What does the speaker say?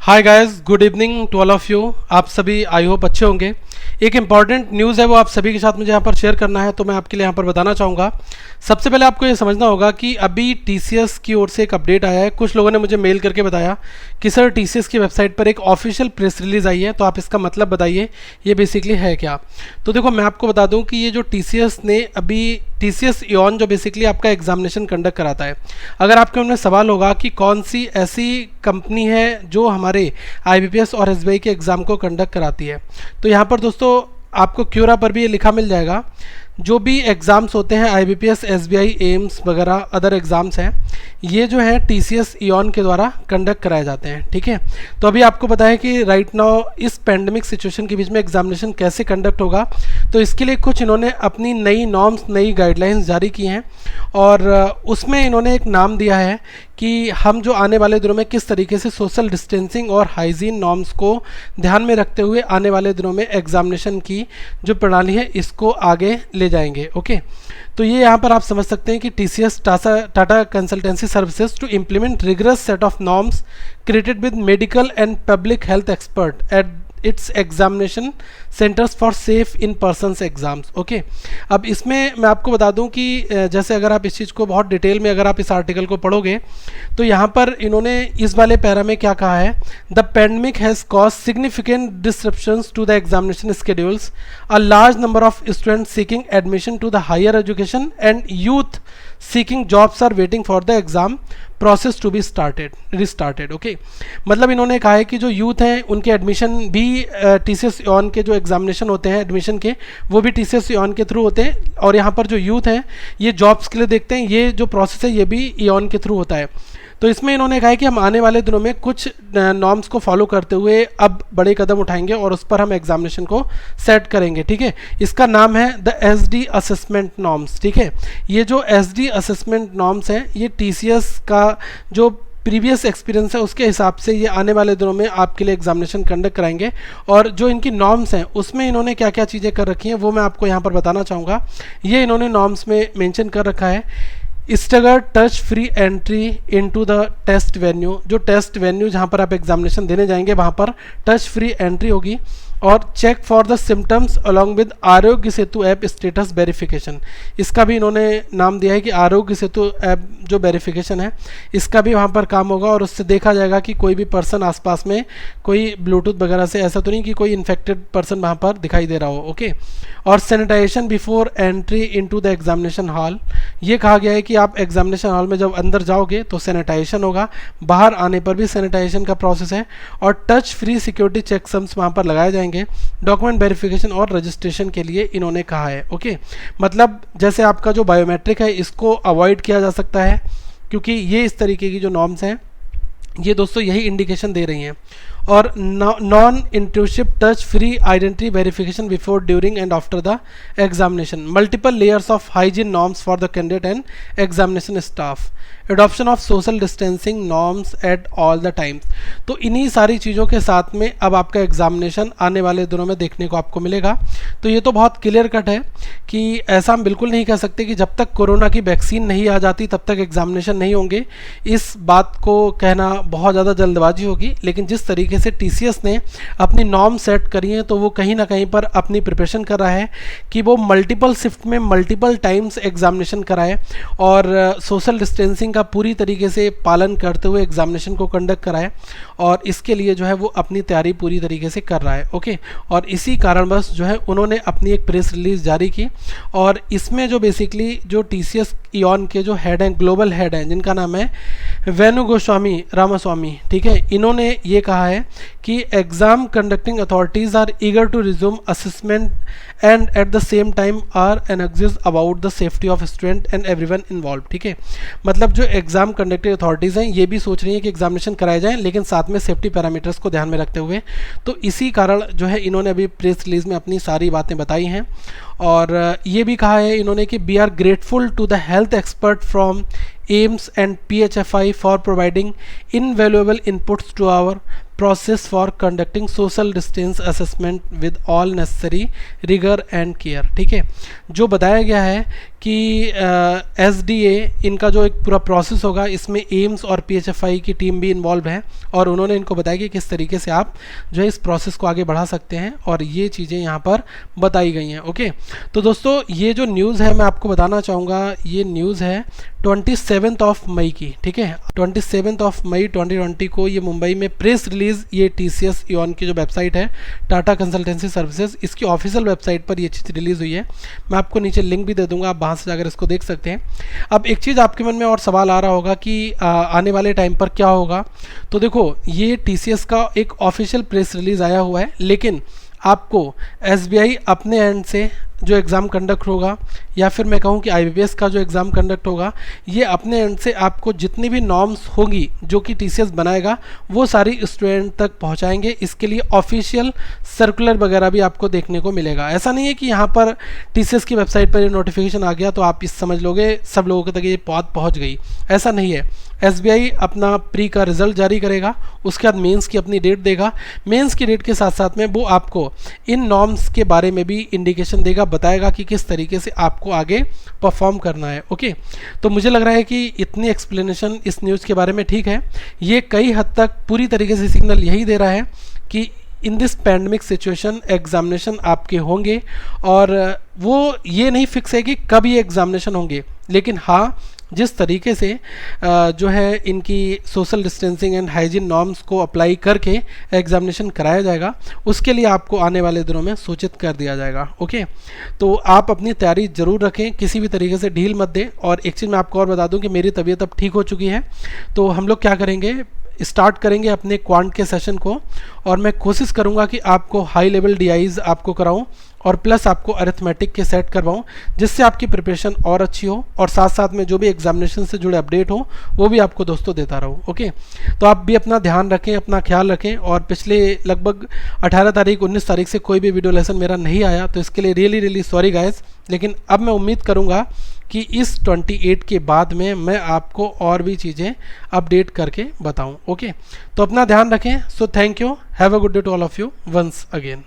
Hi guys, good evening to all of you. आप सभी I hope अच्छे होंगे। एक इम्पॉर्टेंट न्यूज़ है वो आप सभी के साथ मुझे यहाँ पर शेयर करना है, तो मैं आपके लिए यहाँ पर बताना चाहूँगा। सबसे पहले आपको ये समझना होगा कि अभी टीसीएस की ओर से एक अपडेट आया है। कुछ लोगों ने मुझे मेल करके बताया कि सर टीसीएस की वेबसाइट पर एक ऑफिशियल प्रेस रिलीज़ आई है, तो आप इसका मतलब बताइए ये बेसिकली है क्या। तो देखो, मैं आपको बता दूँ कि ये जो टीसीएस ने अभी टीसीएस इओन जो बेसिकली आपका एग्जामिनेशन कंडक्ट कराता है, अगर आपके मन में सवाल होगा कि कौन सी ऐसी कंपनी है जो हमारे आईबीपीएस और एसबीआई के एग्ज़ाम को कंडक्ट कराती है, तो यहाँ पर दोस्तों आपको क्यूरा पर भी ये लिखा मिल जाएगा। जो भी एग्ज़ाम्स होते हैं आईबीपीएस, एसबीआई, एम्स वगैरह अदर एग्ज़ाम्स हैं, ये जो है टीसीएस इओन के द्वारा कंडक्ट कराए जाते हैं। ठीक है, तो अभी आपको पता है कि राइट नाउ इस पैंडमिक सिचुएशन के बीच में एग्जामिनेशन कैसे कंडक्ट होगा, तो इसके लिए कुछ इन्होंने अपनी नई नॉर्म्स, नई गाइडलाइंस जारी की हैं और उसमें इन्होंने एक नाम दिया है कि हम जो आने वाले दिनों में किस तरीके से सोशल डिस्टेंसिंग और हाइजीन नॉर्म्स को ध्यान में रखते हुए आने वाले दिनों में एग्जामिनेशन की जो प्रणाली है इसको आगे ले जाएंगे। ओके, तो ये यहाँ पर आप समझ सकते हैं कि TCS Tata Consultancy Services to implement rigorous set of norms created with medical and public health expert at its examination centres for safe in persons exams. Okay, अब इसमें मैं आपको बता दूं कि जैसे अगर आप इस चीज़ को बहुत डिटेल में अगर आप इस आर्टिकल को पढ़ोगे तो यहाँ पर इन्होंने इस वाले पैरा में क्या कहा है, the pandemic has cause significant disruptions to the examination schedules, a large number of students seeking admission to the higher education and youth seeking jobs are waiting for the exam process to be restarted. Okay, मतलब इन्होंने कहा है कि जो youth हैं उनके admission भी TCS Eon के जो एग्जामिनेशन होते हैं एडमिशन के, वो भी टीसीएस इओन के थ्रू होते हैं, और यहाँ पर जो यूथ हैं ये जॉब्स के लिए देखते हैं, ये जो प्रोसेस है ये भी इओन के थ्रू होता है। तो इसमें इन्होंने कहा है कि हम आने वाले दिनों में कुछ नॉर्म्स को फॉलो करते हुए अब बड़े कदम उठाएंगे और उस पर हम एग्जामिनेशन को सेट करेंगे। ठीक है, इसका नाम है द एसडी असेसमेंट नॉर्म्स। ठीक है, ये जो एसडी असेसमेंट नॉर्म्स हैं ये टीसीएस का जो प्रीवियस एक्सपीरियंस है उसके हिसाब से ये आने वाले दिनों में आपके लिए एग्जामिनेशन कंडक्ट कराएंगे, और जो इनकी नॉर्म्स हैं उसमें इन्होंने क्या क्या चीज़ें कर रखी हैं वो मैं आपको यहाँ पर बताना चाहूँगा। ये इन्होंने नॉर्म्स में मेंशन कर रखा है, stagger touch free entry into the test venue. जो टेस्ट वेन्यू जहाँ पर आप एग्जामिनेशन देने जाएंगे वहाँ पर टच फ्री एंट्री होगी, और check for the symptoms along with Aarogya Setu app status verification. इसका भी इन्होंने नाम दिया है कि आरोग्य सेतु ऐप जो वेरिफिकेशन है इसका भी वहाँ पर काम होगा, और उससे देखा जाएगा कि कोई भी पर्सन आसपास में कोई ब्लूटूथ वगैरह से ऐसा तो नहीं कि कोई इन्फेक्टेड पर्सन वहाँ पर दिखाई दे रहा हो। ओके, और sanitisation before entry into the examination hall. ये कहा गया है कि आप एग्जामिनेशन हॉल में जब अंदर जाओगे तो सैनिटाइजेशन होगा, बाहर आने पर भी सैनिटाइजेशन का प्रोसेस है, और टच फ्री सिक्योरिटी चेकसम्स वहाँ पर लगाए जाएंगे डॉक्यूमेंट वेरिफिकेशन और रजिस्ट्रेशन के लिए इन्होंने कहा है। ओके, मतलब जैसे आपका जो बायोमेट्रिक है इसको अवॉइड किया जा सकता है, क्योंकि ये इस तरीके की जो नॉर्म्स हैं ये दोस्तों यही इंडिकेशन दे रही हैं। और non intrusive touch free identity verification before, during and after the examination, multiple layers of hygiene norms for the candidate and examination staff, adoption of social distancing norms at all the times. तो इन्हीं सारी चीज़ों के साथ में अब आपका examination आने वाले दिनों में देखने को आपको मिलेगा। तो ये तो बहुत क्लियर कट है कि ऐसा हम बिल्कुल नहीं कह सकते कि जब तक कोरोना की वैक्सीन नहीं आ जाती तब तक एग्जामिनेशन नहीं होंगे। इस बात को कहना बहुत ज़्यादा जल्दबाजी होगी, लेकिन जिस तरीके से टीसीएस ने अपनी नॉर्म सेट करी है तो वो कहीं ना कहीं पर अपनी प्रिपरेशन कर रहा है कि वो मल्टीपल शिफ्ट में मल्टीपल टाइम्स एग्जामिनेशन कराए और सोशल डिस्टेंसिंग का पूरी तरीके से पालन करते हुए एग्जामिनेशन को कंडक्ट कराए, और इसके लिए जो है वो अपनी तैयारी पूरी तरीके से कर रहा है। ओके, और इसी कारणवश जो है उन्होंने अपनी एक प्रेस रिलीज जारी की, और इसमें जो बेसिकली जो टीसीएस इओन के जो हेड हैं, ग्लोबल हेड हैं, जिनका नाम है वेणुगोस्वामी रामास्वामी, ठीक है, इन्होंने ये कहा है कि exam conducting authorities are eager to resume assessment and at the same time are energies about the safety of student and everyone involve. ठीक है, मतलब जो एग्जाम कंडक्टिंग अथॉरिटीज़ हैं ये भी सोच रही हैं कि एग्जामिनेशन कराए जाएं, लेकिन साथ में सेफ्टी पैरामीटर्स को ध्यान में रखते हुए। तो इसी कारण जो है इन्होंने अभी प्रेस रिलीज में अपनी सारी बातें बताई हैं, और ये भी कहा है इन्होंने कि we are grateful to the health expert from AIIMS and PHFI for providing invaluable inputs to our process for conducting social distance assessment with all necessary rigor and care। ठीक है, जो बताया गया है कि SDA इनका जो एक पूरा प्रोसेस होगा, इसमें एम्स और PHFI की टीम भी इन्वॉल्व है और उन्होंने इनको बताया कि किस तरीके से आप जो है इस प्रोसेस को आगे बढ़ा सकते हैं और ये चीज़ें यहाँ पर बताई गई हैं। ओके, तो दोस्तों ये जो न्यूज़ है मैं आपको बताना चाहूँगा, ये न्यूज़ है 27 ऑफ मई की, ठीक है, 27 ऑफ मई 2020 को ये मुंबई में प्रेस रिलीज, ये TCS इओन की जो वेबसाइट है टाटा कंसल्टेंसी सर्विसेज, इसकी ऑफिशियल वेबसाइट पर ये चीज़ रिलीज़ हुई है। मैं आपको नीचे लिंक भी दे दूंगा, आप वहाँ से जाकर इसको देख सकते हैं। अब एक चीज़ आपके मन में और सवाल आ रहा होगा कि आने वाले टाइम पर क्या होगा। तो देखो, ये TCS का एक ऑफिशियल प्रेस रिलीज़ आया हुआ है, लेकिन आपको SBI अपने एंड से जो एग्ज़ाम कंडक्ट होगा, या फिर मैं कहूँ कि IBPS का जो एग्ज़ाम कंडक्ट होगा, ये अपने एंड से आपको जितनी भी नॉर्म्स होंगी जो कि TCS बनाएगा वो सारी स्टूडेंट तक पहुँचाएंगे। इसके लिए ऑफिशियल सर्कुलर वगैरह भी आपको देखने को मिलेगा। ऐसा नहीं है कि यहाँ पर TCS की वेबसाइट पर ये नोटिफिकेशन आ गया तो आप इस समझ लोगे सब लोगों तक ये बात पहुँच गई, ऐसा नहीं है। SBI अपना प्री का रिजल्ट जारी करेगा, उसके बाद मेंस की अपनी डेट देगा, मेंस की डेट के साथ साथ में वो आपको इन नॉर्म्स के बारे में भी इंडिकेशन देगा, बताएगा कि किस तरीके से आपको आगे परफॉर्म करना है। ओके, तो मुझे लग रहा है कि इतनी एक्सप्लेनेशन इस न्यूज़ के बारे में ठीक है। ये कई हद तक पूरी तरीके से सिग्नल यही दे रहा है कि in this pandemic situation examination आपके होंगे, और वो ये नहीं फिक्स है कि कब ये एग्जामिनेशन होंगे, लेकिन हाँ जिस तरीके से जो है इनकी social distancing and hygiene norms को अप्लाई करके एग्जामिनेशन कराया जाएगा, उसके लिए आपको आने वाले दिनों में सूचित कर दिया जाएगा। ओके, तो आप अपनी तैयारी ज़रूर रखें, किसी भी तरीके से ढील मत दें। और एक चीज़ मैं आपको और बता दूं कि मेरी तबीयत अब ठीक हो चुकी है, तो हम लोग क्या करेंगे, स्टार्ट करेंगे अपने क्वांट के सेशन को, और मैं कोशिश करूंगा कि आपको हाई लेवल DIs आपको कराऊं और प्लस आपको अरिथमेटिक के सेट करवाऊं, जिससे आपकी प्रिपरेशन और अच्छी हो, और साथ साथ में जो भी एग्जामिनेशन से जुड़े अपडेट हो वो भी आपको दोस्तों देता रहूं। ओके, तो आप भी अपना ध्यान रखें, अपना ख्याल रखें। और पिछले लगभग 18 तारीख 19 तारीख से कोई भी वीडियो लेसन मेरा नहीं आया, तो इसके लिए रियली सॉरी गाइस, लेकिन अब मैं उम्मीद करूंगा कि इस 28 के बाद में मैं आपको और भी चीज़ें अपडेट करके बताऊं। ओके, तो अपना ध्यान रखें। So thank you, have a good day to all of you once again.